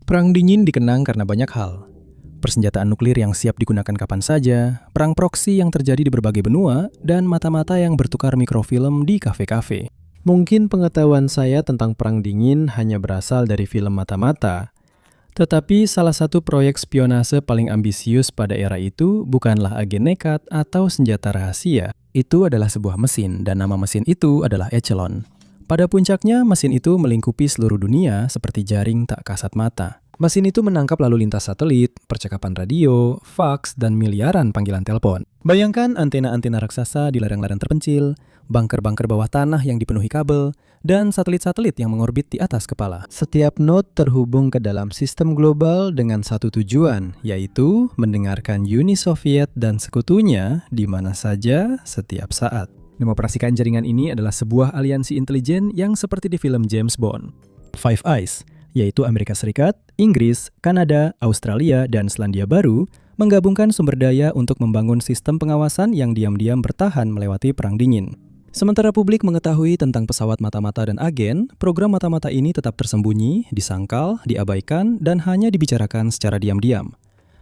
Perang dingin dikenang karena banyak hal. Persenjataan nuklir yang siap digunakan kapan saja, perang proksi yang terjadi di berbagai benua, dan mata-mata yang bertukar mikrofilm di kafe-kafe. Mungkin pengetahuan saya tentang perang dingin hanya berasal dari film mata-mata, tetapi salah satu proyek spionase paling ambisius pada era itu bukanlah agen nekat atau senjata rahasia. Itu adalah sebuah mesin, dan nama mesin itu adalah Echelon. Pada puncaknya, mesin itu melingkupi seluruh dunia seperti jaring tak kasat mata. Mesin itu menangkap lalu lintas satelit, percakapan radio, fax, dan miliaran panggilan telepon. Bayangkan antena-antena raksasa di ladang-ladang terpencil, bunker-bunker bawah tanah yang dipenuhi kabel, dan satelit-satelit yang mengorbit di atas kepala. Setiap node terhubung ke dalam sistem global dengan satu tujuan, yaitu mendengarkan Uni Soviet dan sekutunya di mana saja, setiap saat. Mengoperasikan jaringan ini adalah sebuah aliansi intelijen yang seperti di film James Bond. Five Eyes, yaitu Amerika Serikat, Inggris, Kanada, Australia, dan Selandia Baru, menggabungkan sumber daya untuk membangun sistem pengawasan yang diam-diam bertahan melewati Perang Dingin. Sementara publik mengetahui tentang pesawat mata-mata dan agen, program mata-mata ini tetap tersembunyi, disangkal, diabaikan, dan hanya dibicarakan secara diam-diam.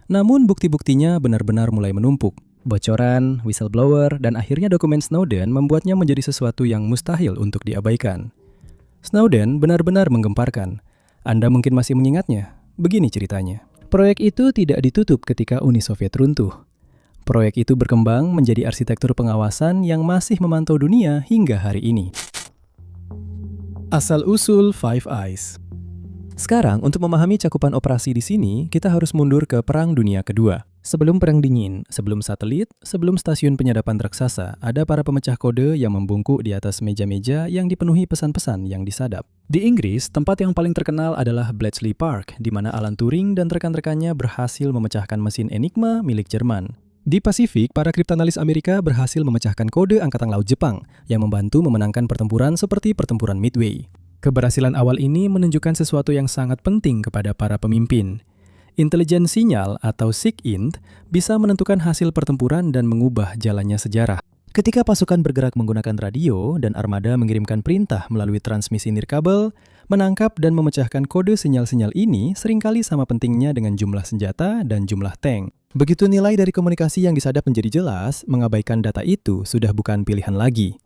Namun bukti-buktinya benar-benar mulai menumpuk. Bocoran, whistleblower, dan akhirnya dokumen Snowden membuatnya menjadi sesuatu yang mustahil untuk diabaikan. Snowden benar-benar menggemparkan. Anda mungkin masih mengingatnya. Begini ceritanya. Proyek itu tidak ditutup ketika Uni Soviet runtuh. Proyek itu berkembang menjadi arsitektur pengawasan yang masih memantau dunia hingga hari ini. Asal-usul Five Eyes. Sekarang, untuk memahami cakupan operasi di sini, kita harus mundur ke Perang Dunia Kedua. Sebelum Perang Dingin, sebelum satelit, sebelum stasiun penyadapan raksasa, ada para pemecah kode yang membungkuk di atas meja-meja yang dipenuhi pesan-pesan yang disadap. Di Inggris, tempat yang paling terkenal adalah Bletchley Park, di mana Alan Turing dan rekan-rekannya berhasil memecahkan mesin Enigma milik Jerman. Di Pasifik, para kriptanalis Amerika berhasil memecahkan kode Angkatan Laut Jepang yang membantu memenangkan pertempuran seperti pertempuran Midway. Keberhasilan awal ini menunjukkan sesuatu yang sangat penting kepada para pemimpin. Intelijen sinyal atau SIGINT bisa menentukan hasil pertempuran dan mengubah jalannya sejarah. Ketika pasukan bergerak menggunakan radio dan armada mengirimkan perintah melalui transmisi nirkabel, menangkap dan memecahkan kode sinyal-sinyal ini seringkali sama pentingnya dengan jumlah senjata dan jumlah tank. Begitu nilai dari komunikasi yang disadap menjadi jelas, mengabaikan data itu sudah bukan pilihan lagi.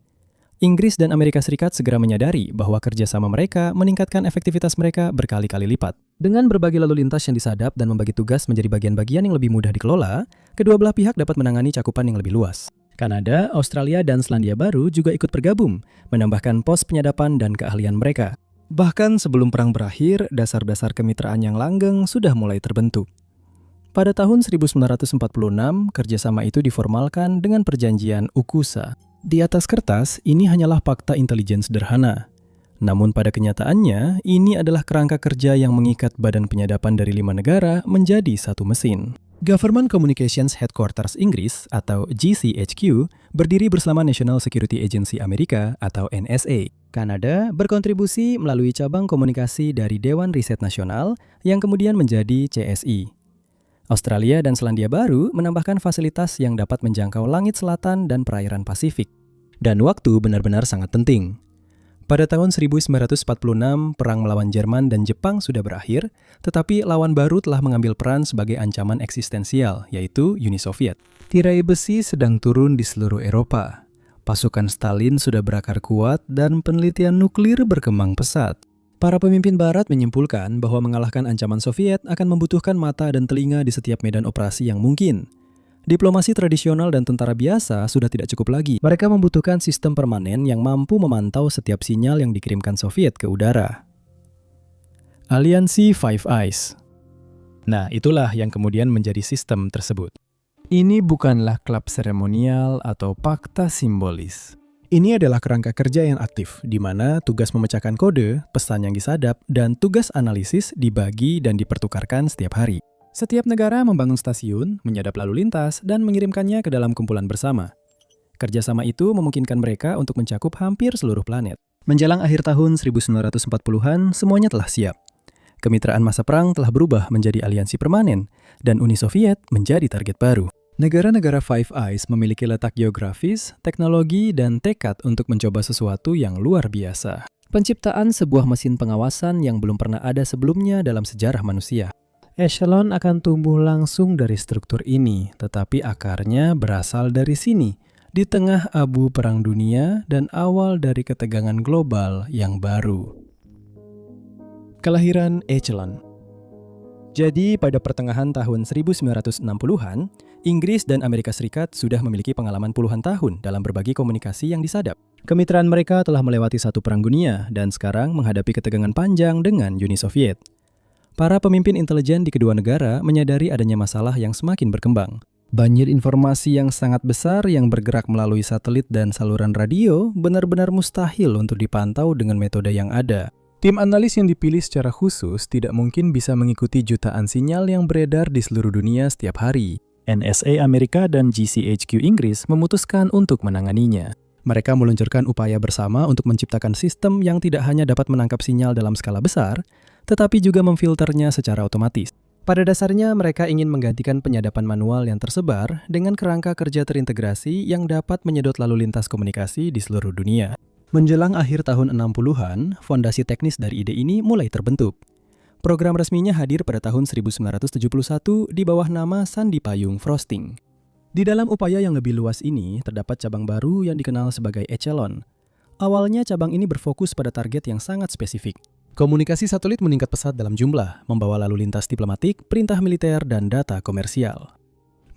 Inggris dan Amerika Serikat segera menyadari bahwa kerjasama mereka meningkatkan efektivitas mereka berkali-kali lipat. Dengan berbagi lalu lintas yang disadap dan membagi tugas menjadi bagian-bagian yang lebih mudah dikelola, kedua belah pihak dapat menangani cakupan yang lebih luas. Kanada, Australia, dan Selandia Baru juga ikut bergabung, menambahkan pos penyadapan dan keahlian mereka. Bahkan sebelum perang berakhir, dasar-dasar kemitraan yang langgeng sudah mulai terbentuk. Pada tahun 1946, kerjasama itu diformalkan dengan perjanjian UKUSA. Di atas kertas, ini hanyalah fakta intelijen sederhana. Namun pada kenyataannya, ini adalah kerangka kerja yang mengikat badan penyadapan dari 5 negara menjadi satu mesin. Government Communications Headquarters Inggris atau GCHQ berdiri bersama National Security Agency Amerika atau NSA. Kanada berkontribusi melalui cabang komunikasi dari Dewan Riset Nasional yang kemudian menjadi CSI. Australia dan Selandia Baru menambahkan fasilitas yang dapat menjangkau langit selatan dan perairan Pasifik. Dan waktu benar-benar sangat penting. Pada tahun 1946, perang melawan Jerman dan Jepang sudah berakhir, tetapi lawan baru telah mengambil peran sebagai ancaman eksistensial, yaitu Uni Soviet. Tirai besi sedang turun di seluruh Eropa. Pasukan Stalin sudah berakar kuat dan penelitian nuklir berkembang pesat. Para pemimpin Barat menyimpulkan bahwa mengalahkan ancaman Soviet akan membutuhkan mata dan telinga di setiap medan operasi yang mungkin. Diplomasi tradisional dan tentara biasa sudah tidak cukup lagi. Mereka membutuhkan sistem permanen yang mampu memantau setiap sinyal yang dikirimkan Soviet ke udara. Aliansi Five Eyes. Nah, itulah yang kemudian menjadi sistem tersebut. Ini bukanlah klub seremonial atau fakta simbolis. Ini adalah kerangka kerja yang aktif, di mana tugas memecahkan kode, pesan yang disadap, dan tugas analisis dibagi dan dipertukarkan setiap hari. Setiap negara membangun stasiun, menyadap lalu lintas, dan mengirimkannya ke dalam kumpulan bersama. Kerjasama itu memungkinkan mereka untuk mencakup hampir seluruh planet. Menjelang akhir tahun 1940-an, semuanya telah siap. Kemitraan masa perang telah berubah menjadi aliansi permanen, dan Uni Soviet menjadi target baru. Negara-negara Five Eyes memiliki letak geografis, teknologi, dan tekad untuk mencoba sesuatu yang luar biasa. Penciptaan sebuah mesin pengawasan yang belum pernah ada sebelumnya dalam sejarah manusia. Echelon akan tumbuh langsung dari struktur ini, tetapi akarnya berasal dari sini, di tengah abu Perang Dunia dan awal dari ketegangan global yang baru. Kelahiran Echelon. Jadi pada pertengahan tahun 1960-an, Inggris dan Amerika Serikat sudah memiliki pengalaman puluhan tahun dalam berbagi komunikasi yang disadap. Kemitraan mereka telah melewati satu perang dunia dan sekarang menghadapi ketegangan panjang dengan Uni Soviet. Para pemimpin intelijen di kedua negara menyadari adanya masalah yang semakin berkembang. Banjir informasi yang sangat besar yang bergerak melalui satelit dan saluran radio benar-benar mustahil untuk dipantau dengan metode yang ada. Tim analis yang dipilih secara khusus tidak mungkin bisa mengikuti jutaan sinyal yang beredar di seluruh dunia setiap hari. NSA Amerika dan GCHQ Inggris memutuskan untuk menanganinya. Mereka meluncurkan upaya bersama untuk menciptakan sistem yang tidak hanya dapat menangkap sinyal dalam skala besar, tetapi juga memfilternya secara otomatis. Pada dasarnya, mereka ingin menggantikan penyadapan manual yang tersebar dengan kerangka kerja terintegrasi yang dapat menyedot lalu lintas komunikasi di seluruh dunia. Menjelang akhir tahun 60-an, fondasi teknis dari ide ini mulai terbentuk. Program resminya hadir pada tahun 1971 di bawah nama Sandi Payung Frosting. Di dalam upaya yang lebih luas ini, terdapat cabang baru yang dikenal sebagai Echelon. Awalnya cabang ini berfokus pada target yang sangat spesifik. Komunikasi satelit meningkat pesat dalam jumlah, membawa lalu lintas diplomatik, perintah militer, dan data komersial.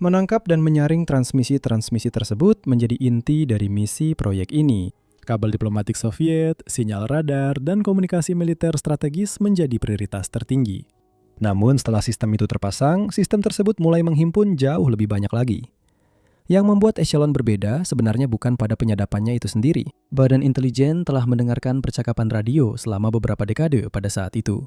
Menangkap dan menyaring transmisi-transmisi tersebut menjadi inti dari misi proyek ini. Kabel diplomatik Soviet, sinyal radar, dan komunikasi militer strategis menjadi prioritas tertinggi. Namun setelah sistem itu terpasang, sistem tersebut mulai menghimpun jauh lebih banyak lagi. Yang membuat Echelon berbeda sebenarnya bukan pada penyadapannya itu sendiri. Badan intelijen telah mendengarkan percakapan radio selama beberapa dekade pada saat itu.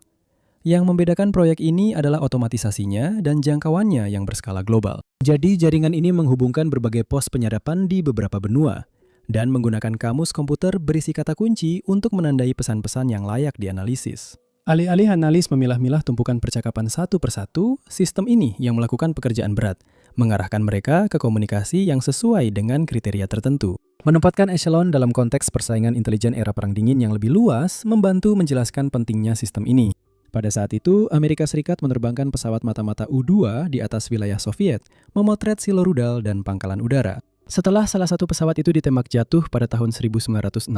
Yang membedakan proyek ini adalah otomatisasinya dan jangkauannya yang berskala global. Jadi jaringan ini menghubungkan berbagai pos penyadapan di beberapa benua dan menggunakan kamus komputer berisi kata kunci untuk menandai pesan-pesan yang layak dianalisis. Alih-alih analis memilah-milah tumpukan percakapan satu persatu, sistem ini yang melakukan pekerjaan berat, mengarahkan mereka ke komunikasi yang sesuai dengan kriteria tertentu. Menempatkan Echelon dalam konteks persaingan intelijen era Perang Dingin yang lebih luas, membantu menjelaskan pentingnya sistem ini. Pada saat itu, Amerika Serikat menerbangkan pesawat mata-mata U-2 di atas wilayah Soviet, memotret silo rudal dan pangkalan udara. Setelah salah satu pesawat itu ditembak jatuh pada tahun 1960,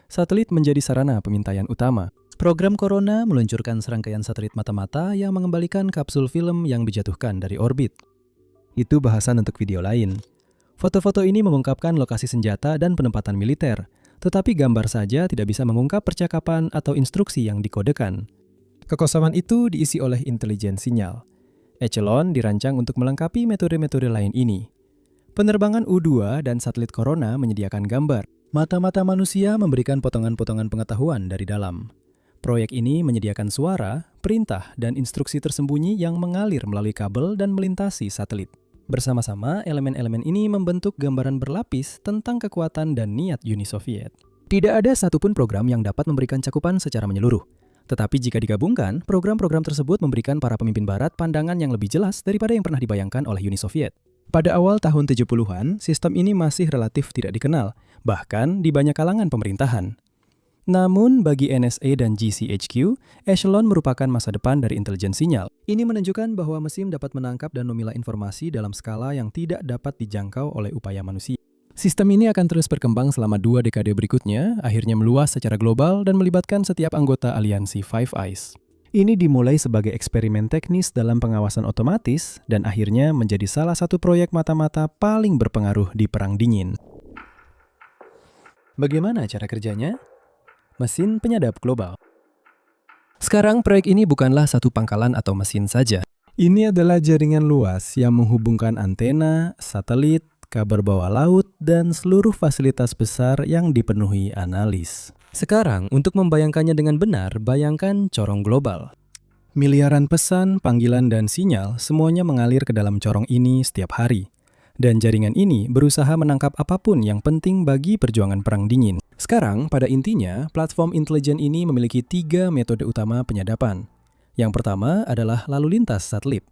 satelit menjadi sarana pemintaian utama. Program Corona meluncurkan serangkaian satelit mata-mata yang mengembalikan kapsul film yang dijatuhkan dari orbit. Itu bahasan untuk video lain. Foto-foto ini mengungkapkan lokasi senjata dan penempatan militer, tetapi gambar saja tidak bisa mengungkap percakapan atau instruksi yang dikodekan. Kekosongan itu diisi oleh intelijen sinyal. Echelon dirancang untuk melengkapi metode-metode lain ini. Penerbangan U-2 dan satelit Corona menyediakan gambar. Mata-mata manusia memberikan potongan-potongan pengetahuan dari dalam. Proyek ini menyediakan suara, perintah, dan instruksi tersembunyi yang mengalir melalui kabel dan melintasi satelit. Bersama-sama, elemen-elemen ini membentuk gambaran berlapis tentang kekuatan dan niat Uni Soviet. Tidak ada satupun program yang dapat memberikan cakupan secara menyeluruh. Tetapi jika digabungkan, program-program tersebut memberikan para pemimpin Barat pandangan yang lebih jelas daripada yang pernah dibayangkan oleh Uni Soviet. Pada awal tahun 70-an, sistem ini masih relatif tidak dikenal, bahkan di banyak kalangan pemerintahan. Namun, bagi NSA dan GCHQ, Echelon merupakan masa depan dari intelijen sinyal. Ini menunjukkan bahwa mesin dapat menangkap dan memilah informasi dalam skala yang tidak dapat dijangkau oleh upaya manusia. Sistem ini akan terus berkembang selama 2 dekade berikutnya, akhirnya meluas secara global dan melibatkan setiap anggota aliansi Five Eyes. Ini dimulai sebagai eksperimen teknis dalam pengawasan otomatis dan akhirnya menjadi salah satu proyek mata-mata paling berpengaruh di Perang Dingin. Bagaimana cara kerjanya? Mesin penyadap global. Sekarang proyek ini bukanlah satu pangkalan atau mesin saja. Ini adalah jaringan luas yang menghubungkan antena, satelit, kabar bawah laut, dan seluruh fasilitas besar yang dipenuhi analis. Sekarang, untuk membayangkannya dengan benar, bayangkan corong global. Miliaran pesan, panggilan, dan sinyal semuanya mengalir ke dalam corong ini setiap hari. Dan jaringan ini berusaha menangkap apapun yang penting bagi perjuangan Perang Dingin. Sekarang, pada intinya, platform intelijen ini memiliki 3 metode utama penyadapan. Yang pertama adalah lalu lintas satelit.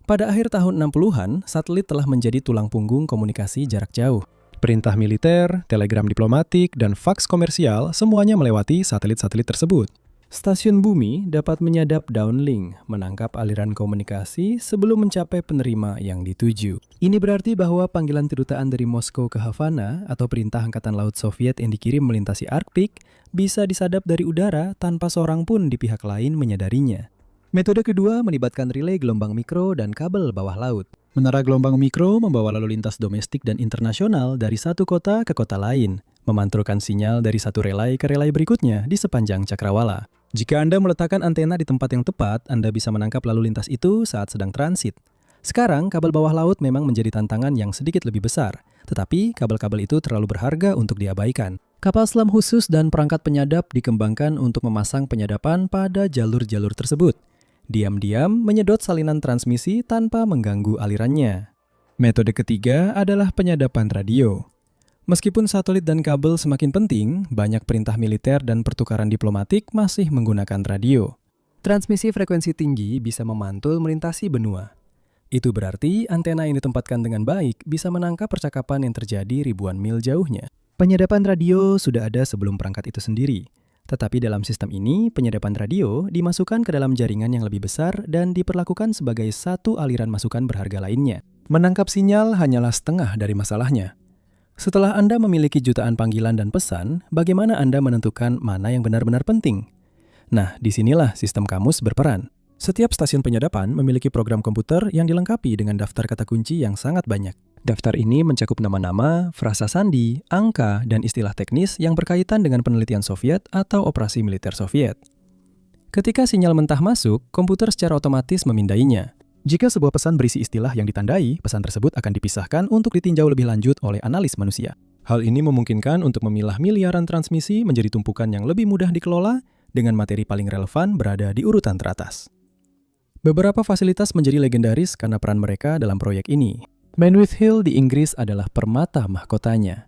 Pada akhir tahun 60-an, satelit telah menjadi tulang punggung komunikasi jarak jauh. Perintah militer, telegram diplomatik, dan faks komersial semuanya melewati satelit-satelit tersebut. Stasiun bumi dapat menyadap downlink, menangkap aliran komunikasi sebelum mencapai penerima yang dituju. Ini berarti bahwa panggilan kedutaan dari Moskow ke Havana atau perintah Angkatan Laut Soviet yang dikirim melintasi Arktik bisa disadap dari udara tanpa seorang pun di pihak lain menyadarinya. Metode kedua melibatkan relay gelombang mikro dan kabel bawah laut. Menara gelombang mikro membawa lalu lintas domestik dan internasional dari satu kota ke kota lain, memantulkan sinyal dari satu relay ke relay berikutnya di sepanjang cakrawala. Jika Anda meletakkan antena di tempat yang tepat, Anda bisa menangkap lalu lintas itu saat sedang transit. Sekarang, kabel bawah laut memang menjadi tantangan yang sedikit lebih besar, tetapi kabel-kabel itu terlalu berharga untuk diabaikan. Kapal selam khusus dan perangkat penyadap dikembangkan untuk memasang penyadapan pada jalur-jalur tersebut. Diam-diam menyedot salinan transmisi tanpa mengganggu alirannya. Metode ketiga adalah penyadapan radio. Meskipun satelit dan kabel semakin penting, banyak perintah militer dan pertukaran diplomatik masih menggunakan radio. Transmisi frekuensi tinggi bisa memantul melintasi benua. Itu berarti antena yang ditempatkan dengan baik bisa menangkap percakapan yang terjadi ribuan mil jauhnya. Penyadapan radio sudah ada sebelum perangkat itu sendiri. Tetapi dalam sistem ini, penyadapan radio dimasukkan ke dalam jaringan yang lebih besar dan diperlakukan sebagai satu aliran masukan berharga lainnya. Menangkap sinyal hanyalah setengah dari masalahnya. Setelah Anda memiliki jutaan panggilan dan pesan, bagaimana Anda menentukan mana yang benar-benar penting? Nah, disinilah sistem kamus berperan. Setiap stasiun penyadapan memiliki program komputer yang dilengkapi dengan daftar kata kunci yang sangat banyak. Daftar ini mencakup nama-nama, frasa sandi, angka, dan istilah teknis yang berkaitan dengan penelitian Soviet atau operasi militer Soviet. Ketika sinyal mentah masuk, komputer secara otomatis memindainya. Jika sebuah pesan berisi istilah yang ditandai, pesan tersebut akan dipisahkan untuk ditinjau lebih lanjut oleh analis manusia. Hal ini memungkinkan untuk memilah miliaran transmisi menjadi tumpukan yang lebih mudah dikelola dengan materi paling relevan berada di urutan teratas. Beberapa fasilitas menjadi legendaris karena peran mereka dalam proyek ini. Manwith Hill di Inggris adalah permata mahkotanya.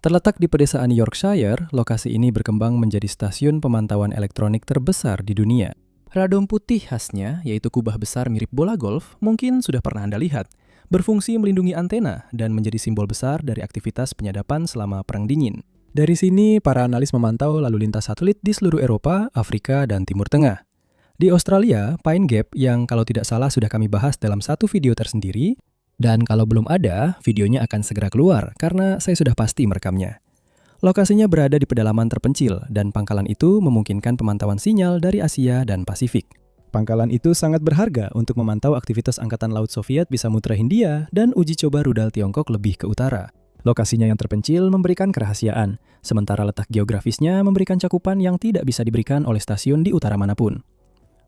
Terletak di pedesaan Yorkshire, lokasi ini berkembang menjadi stasiun pemantauan elektronik terbesar di dunia. Radom putih khasnya, yaitu kubah besar mirip bola golf, mungkin sudah pernah Anda lihat, berfungsi melindungi antena dan menjadi simbol besar dari aktivitas penyadapan selama Perang Dingin. Dari sini, para analis memantau lalu lintas satelit di seluruh Eropa, Afrika, dan Timur Tengah. Di Australia, Pine Gap yang kalau tidak salah sudah kami bahas dalam satu video tersendiri, dan kalau belum ada, videonya akan segera keluar karena saya sudah pasti merekamnya. Lokasinya berada di pedalaman terpencil dan pangkalan itu memungkinkan pemantauan sinyal dari Asia dan Pasifik. Pangkalan itu sangat berharga untuk memantau aktivitas Angkatan Laut Soviet di Samudra Hindia dan uji coba rudal Tiongkok lebih ke utara. Lokasinya yang terpencil memberikan kerahasiaan, sementara letak geografisnya memberikan cakupan yang tidak bisa diberikan oleh stasiun di utara manapun.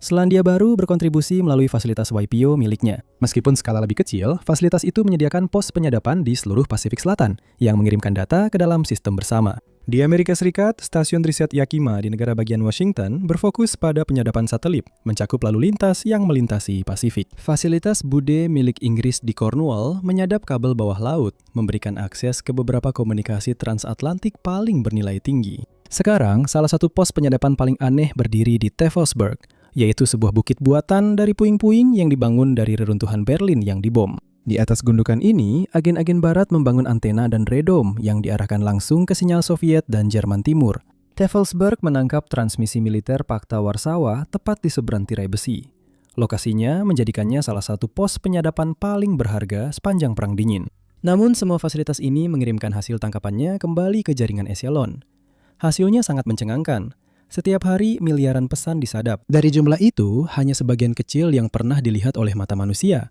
Selandia Baru berkontribusi melalui fasilitas YPO miliknya. Meskipun skala lebih kecil, fasilitas itu menyediakan pos penyadapan di seluruh Pasifik Selatan yang mengirimkan data ke dalam sistem bersama. Di Amerika Serikat, stasiun riset Yakima di negara bagian Washington berfokus pada penyadapan satelit, mencakup lalu lintas yang melintasi Pasifik. Fasilitas Bude milik Inggris di Cornwall menyadap kabel bawah laut, memberikan akses ke beberapa komunikasi transatlantik paling bernilai tinggi. Sekarang, salah satu pos penyadapan paling aneh berdiri di Tevelsberg, yaitu sebuah bukit buatan dari puing-puing yang dibangun dari reruntuhan Berlin yang dibom. Di atas gundukan ini, agen-agen barat membangun antena dan redom yang diarahkan langsung ke sinyal Soviet dan Jerman Timur. Tevelsberg menangkap transmisi militer Pakta Warsawa tepat di seberang tirai besi. Lokasinya menjadikannya salah satu pos penyadapan paling berharga sepanjang Perang Dingin. Namun semua fasilitas ini mengirimkan hasil tangkapannya kembali ke jaringan Echelon. Hasilnya sangat mencengangkan. Setiap hari miliaran pesan disadap. Dari jumlah itu, hanya sebagian kecil yang pernah dilihat oleh mata manusia.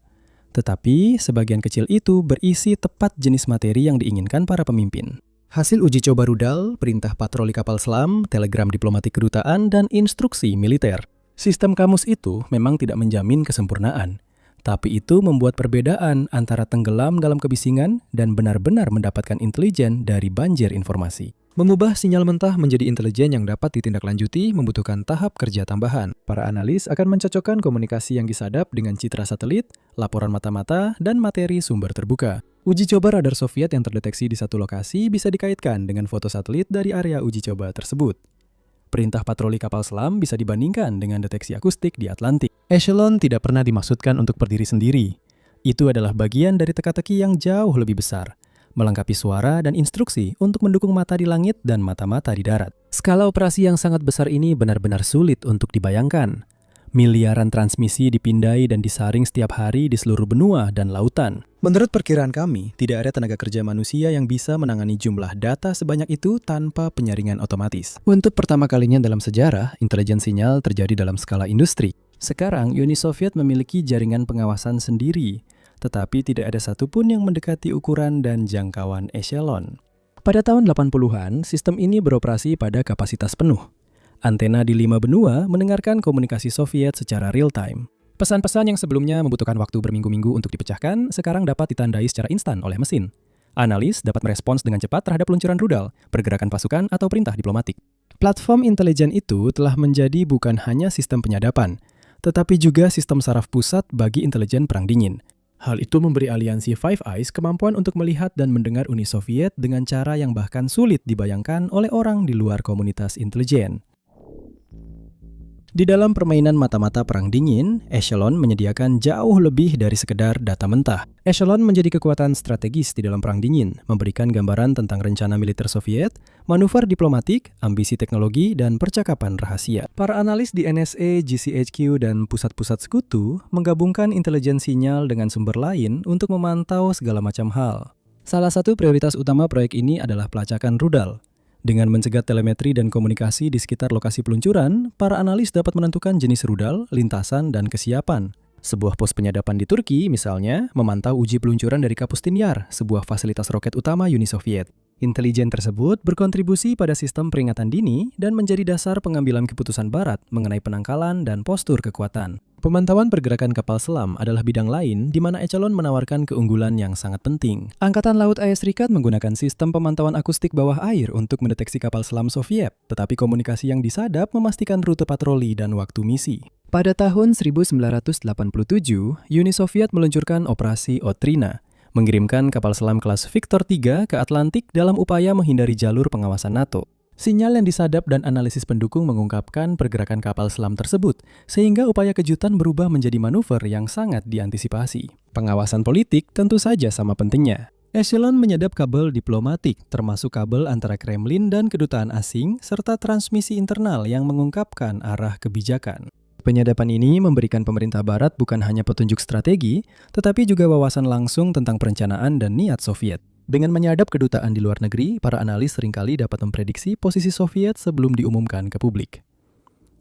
Tetapi, sebagian kecil itu berisi tepat jenis materi yang diinginkan para pemimpin. Hasil uji coba rudal, perintah patroli kapal selam, telegram diplomatik kedutaan, dan instruksi militer. Sistem kamus itu memang tidak menjamin kesempurnaan. Tapi itu membuat perbedaan antara tenggelam dalam kebisingan dan benar-benar mendapatkan intelijen dari banjir informasi. Mengubah sinyal mentah menjadi intelijen yang dapat ditindaklanjuti membutuhkan tahap kerja tambahan. Para analis akan mencocokkan komunikasi yang disadap dengan citra satelit, laporan mata-mata, dan materi sumber terbuka. Uji coba radar Soviet yang terdeteksi di satu lokasi bisa dikaitkan dengan foto satelit dari area uji coba tersebut. Perintah patroli kapal selam bisa dibandingkan dengan deteksi akustik di Atlantik. Echelon tidak pernah dimaksudkan untuk berdiri sendiri. Itu adalah bagian dari teka-teki yang jauh lebih besar. melengkapi suara dan instruksi untuk mendukung mata di langit dan mata-mata di darat. Skala operasi yang sangat besar ini benar-benar sulit untuk dibayangkan. Miliaran transmisi dipindai dan disaring setiap hari di seluruh benua dan lautan. Menurut perkiraan kami, tidak ada tenaga kerja manusia yang bisa menangani jumlah data sebanyak itu tanpa penyaringan otomatis. Untuk pertama kalinya dalam sejarah, intelijen sinyal terjadi dalam skala industri. Sekarang, Uni Soviet memiliki jaringan pengawasan sendiri, tetapi tidak ada satupun yang mendekati ukuran dan jangkauan echelon. Pada tahun 80-an, sistem ini beroperasi pada kapasitas penuh. Antena di 5 benua mendengarkan komunikasi Soviet secara real-time. Pesan-pesan yang sebelumnya membutuhkan waktu berminggu-minggu untuk dipecahkan, sekarang dapat ditandai secara instan oleh mesin. Analis dapat merespons dengan cepat terhadap peluncuran rudal, pergerakan pasukan, atau perintah diplomatik. Platform intelijen itu telah menjadi bukan hanya sistem penyadapan, tetapi juga sistem saraf pusat bagi intelijen perang dingin. Hal itu memberi aliansi Five Eyes kemampuan untuk melihat dan mendengar Uni Soviet dengan cara yang bahkan sulit dibayangkan oleh orang di luar komunitas intelijen. Di dalam permainan mata-mata perang dingin, Echelon menyediakan jauh lebih dari sekedar data mentah. Echelon menjadi kekuatan strategis di dalam perang dingin, memberikan gambaran tentang rencana militer Soviet, manuver diplomatik, ambisi teknologi, dan percakapan rahasia. Para analis di NSA, GCHQ, dan pusat-pusat sekutu menggabungkan intelijen sinyal dengan sumber lain untuk memantau segala macam hal. Salah satu prioritas utama proyek ini adalah pelacakan rudal. Dengan mencegat telemetri dan komunikasi di sekitar lokasi peluncuran, para analis dapat menentukan jenis rudal, lintasan, dan kesiapan. Sebuah pos penyadapan di Turki, misalnya, memantau uji peluncuran dari Kapustin Yar, sebuah fasilitas roket utama Uni Soviet. Intelijen tersebut berkontribusi pada sistem peringatan dini dan menjadi dasar pengambilan keputusan Barat mengenai penangkalan dan postur kekuatan. Pemantauan pergerakan kapal selam adalah bidang lain di mana Echelon menawarkan keunggulan yang sangat penting. Angkatan Laut AS Serikat menggunakan sistem pemantauan akustik bawah air untuk mendeteksi kapal selam Soviet, tetapi komunikasi yang disadap memastikan rute patroli dan waktu misi. Pada tahun 1987, Uni Soviet meluncurkan Operasi Otrina, mengirimkan kapal selam kelas Victor III ke Atlantik dalam upaya menghindari jalur pengawasan NATO. Sinyal yang disadap dan analisis pendukung mengungkapkan pergerakan kapal selam tersebut, sehingga upaya kejutan berubah menjadi manuver yang sangat diantisipasi. Pengawasan politik tentu saja sama pentingnya. Echelon menyadap kabel diplomatik, termasuk kabel antara Kremlin dan kedutaan asing, serta transmisi internal yang mengungkapkan arah kebijakan. Penyadapan ini memberikan pemerintah Barat bukan hanya petunjuk strategi, tetapi juga wawasan langsung tentang perencanaan dan niat Soviet. Dengan menyadap kedutaan di luar negeri, para analis seringkali dapat memprediksi posisi Soviet sebelum diumumkan ke publik.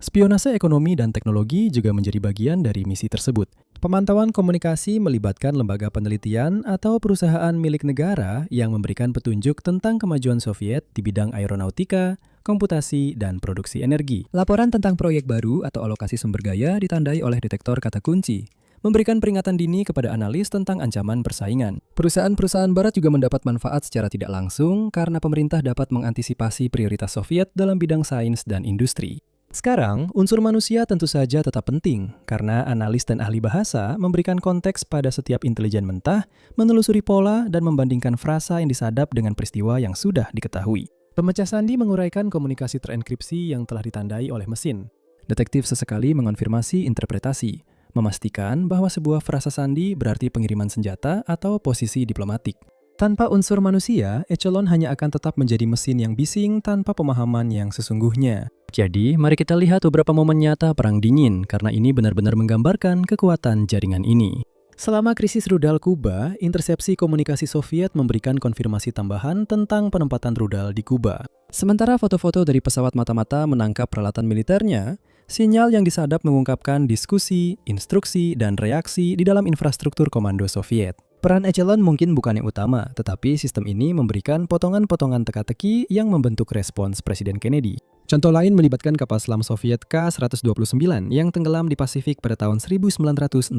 Spionase ekonomi dan teknologi juga menjadi bagian dari misi tersebut. Pemantauan komunikasi melibatkan lembaga penelitian atau perusahaan milik negara yang memberikan petunjuk tentang kemajuan Soviet di bidang aeronautika, komputasi, dan produksi energi. Laporan tentang proyek baru atau alokasi sumber daya ditandai oleh detektor kata kunci, memberikan peringatan dini kepada analis tentang ancaman persaingan. Perusahaan-perusahaan Barat juga mendapat manfaat secara tidak langsung karena pemerintah dapat mengantisipasi prioritas Soviet dalam bidang sains dan industri. Sekarang, unsur manusia tentu saja tetap penting karena analis dan ahli bahasa memberikan konteks pada setiap intelijen mentah, menelusuri pola, dan membandingkan frasa yang disadap dengan peristiwa yang sudah diketahui. Pemecah sandi menguraikan komunikasi terenkripsi yang telah ditandai oleh mesin. Detektif sesekali mengonfirmasi interpretasi, memastikan bahwa sebuah frasa sandi berarti pengiriman senjata atau posisi diplomatik. Tanpa unsur manusia, Echelon hanya akan tetap menjadi mesin yang bising tanpa pemahaman yang sesungguhnya. Jadi, mari kita lihat beberapa momen nyata Perang Dingin, karena ini benar-benar menggambarkan kekuatan jaringan ini. Selama krisis rudal Kuba, intersepsi komunikasi Soviet memberikan konfirmasi tambahan tentang penempatan rudal di Kuba. Sementara foto-foto dari pesawat mata-mata menangkap peralatan militernya, sinyal yang disadap mengungkapkan diskusi, instruksi, dan reaksi di dalam infrastruktur komando Soviet. Peran Echelon mungkin bukan yang utama, tetapi sistem ini memberikan potongan-potongan teka-teki yang membentuk respons Presiden Kennedy. Contoh lain melibatkan kapal selam Soviet K-129 yang tenggelam di Pasifik pada tahun 1968.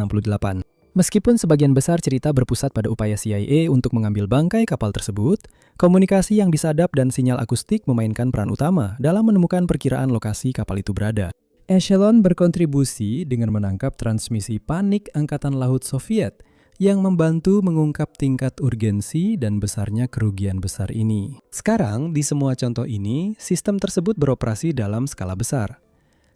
Meskipun sebagian besar cerita berpusat pada upaya CIA untuk mengambil bangkai kapal tersebut, komunikasi yang disadap dan sinyal akustik memainkan peran utama dalam menemukan perkiraan lokasi kapal itu berada. Echelon berkontribusi dengan menangkap transmisi panik Angkatan Laut Soviet yang membantu mengungkap tingkat urgensi dan besarnya kerugian besar ini. Sekarang, di semua contoh ini, sistem tersebut beroperasi dalam skala besar.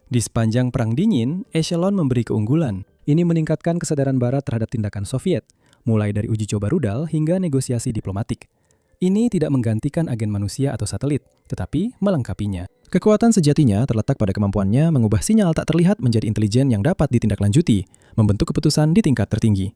Di sepanjang Perang Dingin, Echelon memberi keunggulan. Ini meningkatkan kesadaran Barat terhadap tindakan Soviet, mulai dari uji coba rudal hingga negosiasi diplomatik. Ini tidak menggantikan agen manusia atau satelit, tetapi melengkapinya. Kekuatan sejatinya terletak pada kemampuannya mengubah sinyal tak terlihat menjadi intelijen yang dapat ditindaklanjuti, membentuk keputusan di tingkat tertinggi.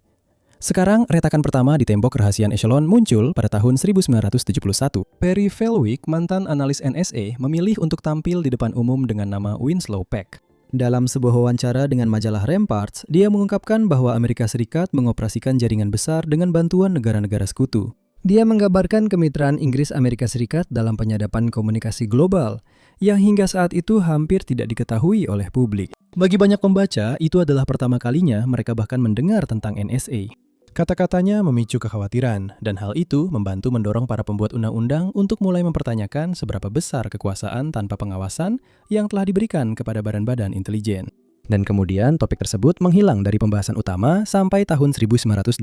Sekarang, retakan pertama di tembok kerahasiaan Echelon muncul pada tahun 1971. Perry Fellwick, mantan analis NSA, memilih untuk tampil di depan umum dengan nama Winslow Peck. Dalam sebuah wawancara dengan majalah Ramparts, dia mengungkapkan bahwa Amerika Serikat mengoperasikan jaringan besar dengan bantuan negara-negara sekutu. Dia menggambarkan kemitraan Inggris-Amerika Serikat dalam penyadapan komunikasi global, yang hingga saat itu hampir tidak diketahui oleh publik. Bagi banyak pembaca, itu adalah pertama kalinya mereka bahkan mendengar tentang NSA. Kata-katanya memicu kekhawatiran, dan hal itu membantu mendorong para pembuat undang-undang untuk mulai mempertanyakan seberapa besar kekuasaan tanpa pengawasan yang telah diberikan kepada badan-badan intelijen. Dan kemudian topik tersebut menghilang dari pembahasan utama sampai tahun 1988.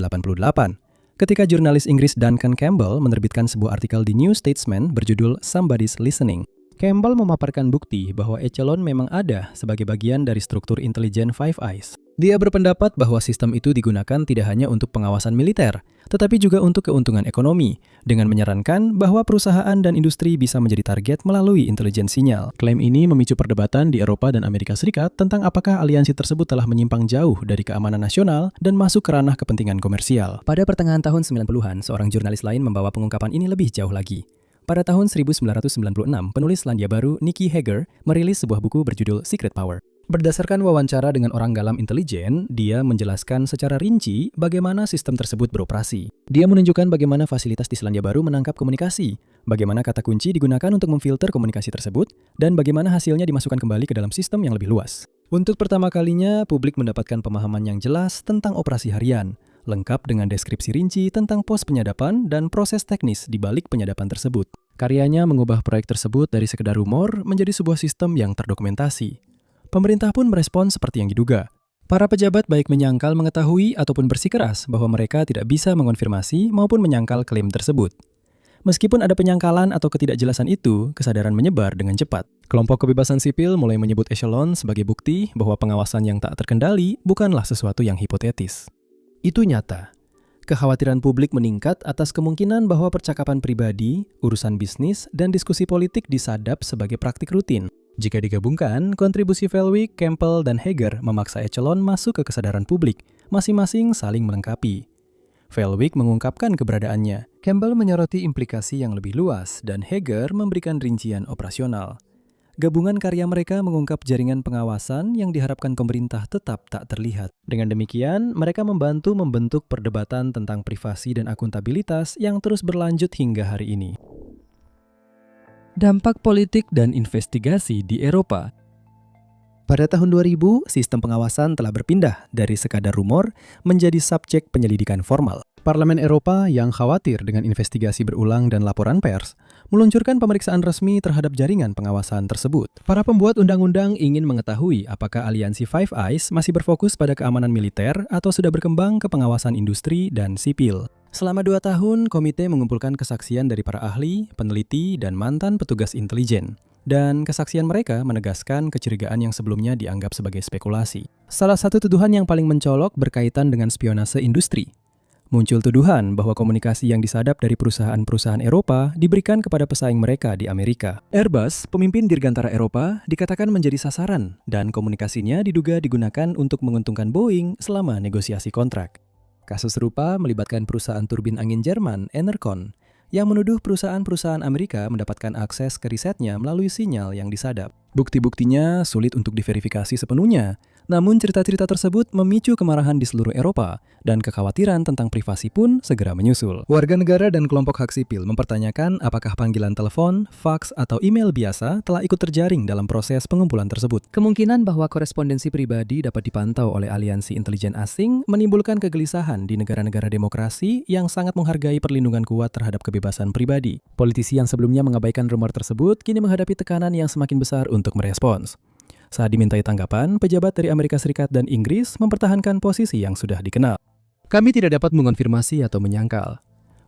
Ketika jurnalis Inggris Duncan Campbell menerbitkan sebuah artikel di New Statesman berjudul Somebody's Listening. Campbell memaparkan bukti bahwa Echelon memang ada sebagai bagian dari struktur intelijen Five Eyes. Dia berpendapat bahwa sistem itu digunakan tidak hanya untuk pengawasan militer, tetapi juga untuk keuntungan ekonomi, dengan menyarankan bahwa perusahaan dan industri bisa menjadi target melalui intelijen sinyal. Klaim ini memicu perdebatan di Eropa dan Amerika Serikat tentang apakah aliansi tersebut telah menyimpang jauh dari keamanan nasional dan masuk ke ranah kepentingan komersial. Pada pertengahan tahun 90-an, seorang jurnalis lain membawa pengungkapan ini lebih jauh lagi. Pada tahun 1996, penulis Selandia Baru Nikki Hager merilis sebuah buku berjudul Secret Power. Berdasarkan wawancara dengan orang dalam intelijen, dia menjelaskan secara rinci bagaimana sistem tersebut beroperasi. Dia menunjukkan bagaimana fasilitas di Selandia Baru menangkap komunikasi, bagaimana kata kunci digunakan untuk memfilter komunikasi tersebut, dan bagaimana hasilnya dimasukkan kembali ke dalam sistem yang lebih luas. Untuk pertama kalinya, publik mendapatkan pemahaman yang jelas tentang operasi harian, lengkap dengan deskripsi rinci tentang pos penyadapan dan proses teknis di balik penyadapan tersebut. Karyanya mengubah proyek tersebut dari sekedar rumor menjadi sebuah sistem yang terdokumentasi. Pemerintah pun merespons seperti yang diduga. Para pejabat baik menyangkal mengetahui ataupun bersikeras bahwa mereka tidak bisa mengonfirmasi maupun menyangkal klaim tersebut. Meskipun ada penyangkalan atau ketidakjelasan itu, kesadaran menyebar dengan cepat. Kelompok kebebasan sipil mulai menyebut Echelon sebagai bukti bahwa pengawasan yang tak terkendali bukanlah sesuatu yang hipotetis. Itu nyata. Kekhawatiran publik meningkat atas kemungkinan bahwa percakapan pribadi, urusan bisnis, dan diskusi politik disadap sebagai praktik rutin. Jika digabungkan, kontribusi Fellwick, Campbell, dan Hager memaksa Echelon masuk ke kesadaran publik, masing-masing saling melengkapi. Fellwick mengungkapkan keberadaannya, Campbell menyoroti implikasi yang lebih luas, dan Hager memberikan rincian operasional. Gabungan karya mereka mengungkap jaringan pengawasan yang diharapkan pemerintah tetap tak terlihat. Dengan demikian, mereka membantu membentuk perdebatan tentang privasi dan akuntabilitas yang terus berlanjut hingga hari ini. Dampak politik dan investigasi di Eropa. Pada tahun 2000, sistem pengawasan telah berpindah dari sekadar rumor menjadi subjek penyelidikan formal. Parlemen Eropa yang khawatir dengan investigasi berulang dan laporan pers, meluncurkan pemeriksaan resmi terhadap jaringan pengawasan tersebut. Para pembuat undang-undang ingin mengetahui apakah aliansi Five Eyes masih berfokus pada keamanan militer atau sudah berkembang ke pengawasan industri dan sipil. Selama 2 tahun, komite mengumpulkan kesaksian dari para ahli, peneliti, dan mantan petugas intelijen. Dan kesaksian mereka menegaskan kecurigaan yang sebelumnya dianggap sebagai spekulasi. Salah satu tuduhan yang paling mencolok berkaitan dengan spionase industri. Muncul tuduhan bahwa komunikasi yang disadap dari perusahaan-perusahaan Eropa diberikan kepada pesaing mereka di Amerika. Airbus, pemimpin dirgantara Eropa, dikatakan menjadi sasaran, dan komunikasinya diduga digunakan untuk menguntungkan Boeing selama negosiasi kontrak. Kasus serupa melibatkan perusahaan turbin angin Jerman, Enercon, yang menuduh perusahaan-perusahaan Amerika mendapatkan akses ke risetnya melalui sinyal yang disadap. Bukti-buktinya sulit untuk diverifikasi sepenuhnya, namun cerita-cerita tersebut memicu kemarahan di seluruh Eropa, dan kekhawatiran tentang privasi pun segera menyusul. Warga negara dan kelompok hak sipil mempertanyakan apakah panggilan telepon, faks, atau email biasa telah ikut terjaring dalam proses pengumpulan tersebut. Kemungkinan bahwa korespondensi pribadi dapat dipantau oleh aliansi intelijen asing menimbulkan kegelisahan di negara-negara demokrasi yang sangat menghargai perlindungan kuat terhadap kebebasan pribadi. Politisi yang sebelumnya mengabaikan rumor tersebut kini menghadapi tekanan yang semakin besar untuk merespons. Saat dimintai tanggapan, pejabat dari Amerika Serikat dan Inggris mempertahankan posisi yang sudah dikenal. Kami tidak dapat mengonfirmasi atau menyangkal.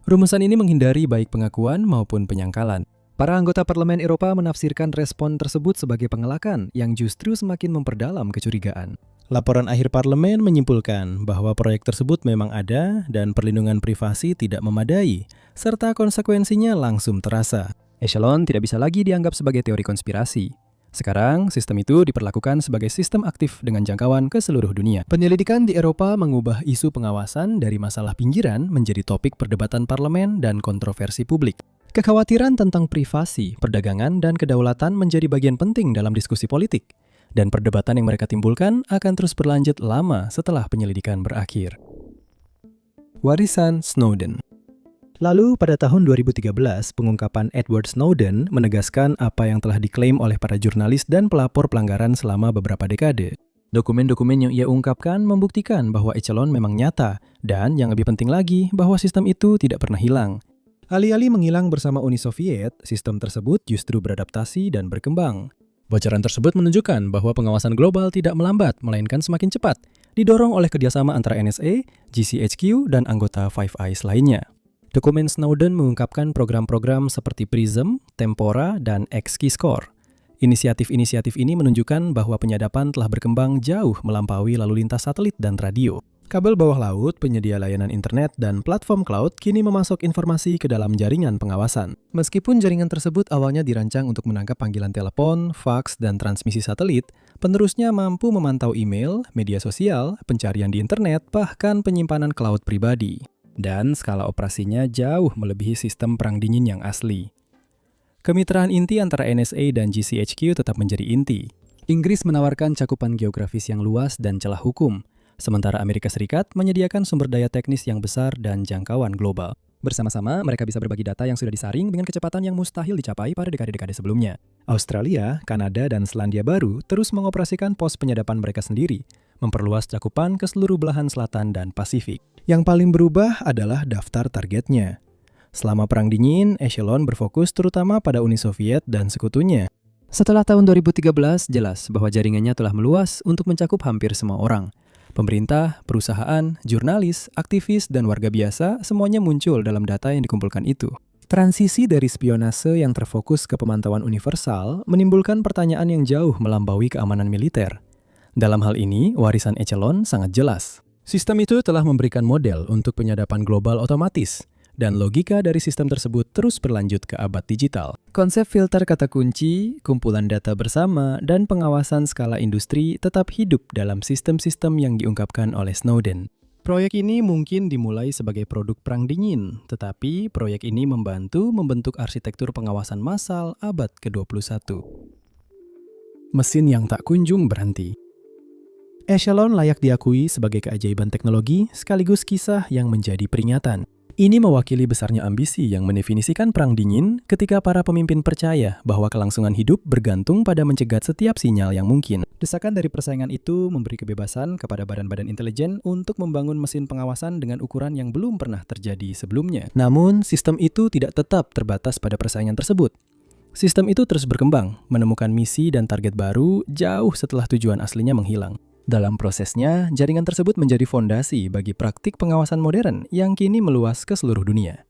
Rumusan ini menghindari baik pengakuan maupun penyangkalan. Para anggota Parlemen Eropa menafsirkan respon tersebut sebagai pengelakan yang justru semakin memperdalam kecurigaan. Laporan akhir parlemen menyimpulkan bahwa proyek tersebut memang ada dan perlindungan privasi tidak memadai, serta konsekuensinya langsung terasa. Echelon tidak bisa lagi dianggap sebagai teori konspirasi. Sekarang, sistem itu diperlakukan sebagai sistem aktif dengan jangkauan ke seluruh dunia. Penyelidikan di Eropa mengubah isu pengawasan dari masalah pinggiran menjadi topik perdebatan parlemen dan kontroversi publik. Kekhawatiran tentang privasi, perdagangan, dan kedaulatan menjadi bagian penting dalam diskusi politik. Dan perdebatan yang mereka timbulkan akan terus berlanjut lama setelah penyelidikan berakhir. Warisan Snowden. Lalu pada tahun 2013, pengungkapan Edward Snowden menegaskan apa yang telah diklaim oleh para jurnalis dan pelapor pelanggaran selama beberapa dekade. Dokumen-dokumen yang ia ungkapkan membuktikan bahwa Echelon memang nyata, dan yang lebih penting lagi, bahwa sistem itu tidak pernah hilang. Alih-alih menghilang bersama Uni Soviet, sistem tersebut justru beradaptasi dan berkembang. Bocoran tersebut menunjukkan bahwa pengawasan global tidak melambat, melainkan semakin cepat, didorong oleh kerjasama antara NSA, GCHQ, dan anggota Five Eyes lainnya. Dokumen Snowden mengungkapkan program-program seperti PRISM, Tempora, dan X-Keyscore. Inisiatif-inisiatif ini menunjukkan bahwa penyadapan telah berkembang jauh melampaui lalu lintas satelit dan radio. Kabel bawah laut, penyedia layanan internet, dan platform cloud kini memasok informasi ke dalam jaringan pengawasan. Meskipun jaringan tersebut awalnya dirancang untuk menangkap panggilan telepon, faks, dan transmisi satelit, penerusnya mampu memantau email, media sosial, pencarian di internet, bahkan penyimpanan cloud pribadi. Dan skala operasinya jauh melebihi sistem perang dingin yang asli. Kemitraan inti antara NSA dan GCHQ tetap menjadi inti. Inggris menawarkan cakupan geografis yang luas dan celah hukum, sementara Amerika Serikat menyediakan sumber daya teknis yang besar dan jangkauan global. Bersama-sama, mereka bisa berbagi data yang sudah disaring dengan kecepatan yang mustahil dicapai pada dekade-dekade sebelumnya. Australia, Kanada, dan Selandia Baru terus mengoperasikan pos penyadapan mereka sendiri, memperluas cakupan ke seluruh belahan selatan dan Pasifik. Yang paling berubah adalah daftar targetnya. Selama Perang Dingin, Echelon berfokus terutama pada Uni Soviet dan sekutunya. Setelah tahun 2013, jelas bahwa jaringannya telah meluas untuk mencakup hampir semua orang. Pemerintah, perusahaan, jurnalis, aktivis, dan warga biasa semuanya muncul dalam data yang dikumpulkan itu. Transisi dari spionase yang terfokus ke pemantauan universal menimbulkan pertanyaan yang jauh melampaui keamanan militer. Dalam hal ini, warisan Echelon sangat jelas. Sistem itu telah memberikan model untuk penyadapan global otomatis, dan logika dari sistem tersebut terus berlanjut ke abad digital. Konsep filter kata kunci, kumpulan data bersama, dan pengawasan skala industri tetap hidup dalam sistem-sistem yang diungkapkan oleh Snowden. Proyek ini mungkin dimulai sebagai produk Perang Dingin, tetapi proyek ini membantu membentuk arsitektur pengawasan massal abad ke-21. Mesin yang tak kunjung berhenti. Echelon layak diakui sebagai keajaiban teknologi sekaligus kisah yang menjadi peringatan. Ini mewakili besarnya ambisi yang mendefinisikan Perang Dingin ketika para pemimpin percaya bahwa kelangsungan hidup bergantung pada mencegat setiap sinyal yang mungkin. Desakan dari persaingan itu memberi kebebasan kepada badan-badan intelijen untuk membangun mesin pengawasan dengan ukuran yang belum pernah terjadi sebelumnya. Namun, sistem itu tidak tetap terbatas pada persaingan tersebut. Sistem itu terus berkembang, menemukan misi dan target baru jauh setelah tujuan aslinya menghilang. Dalam prosesnya, jaringan tersebut menjadi fondasi bagi praktik pengawasan modern yang kini meluas ke seluruh dunia.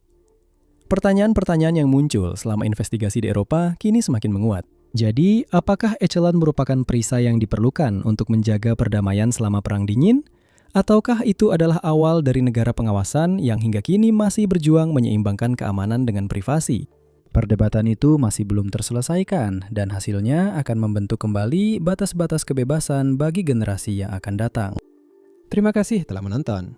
Pertanyaan-pertanyaan yang muncul selama investigasi di Eropa kini semakin menguat. Jadi, apakah Echelon merupakan perisai yang diperlukan untuk menjaga perdamaian selama Perang Dingin? Ataukah itu adalah awal dari negara pengawasan yang hingga kini masih berjuang menyeimbangkan keamanan dengan privasi? Perdebatan itu masih belum terselesaikan dan hasilnya akan membentuk kembali batas-batas kebebasan bagi generasi yang akan datang. Terima kasih telah menonton.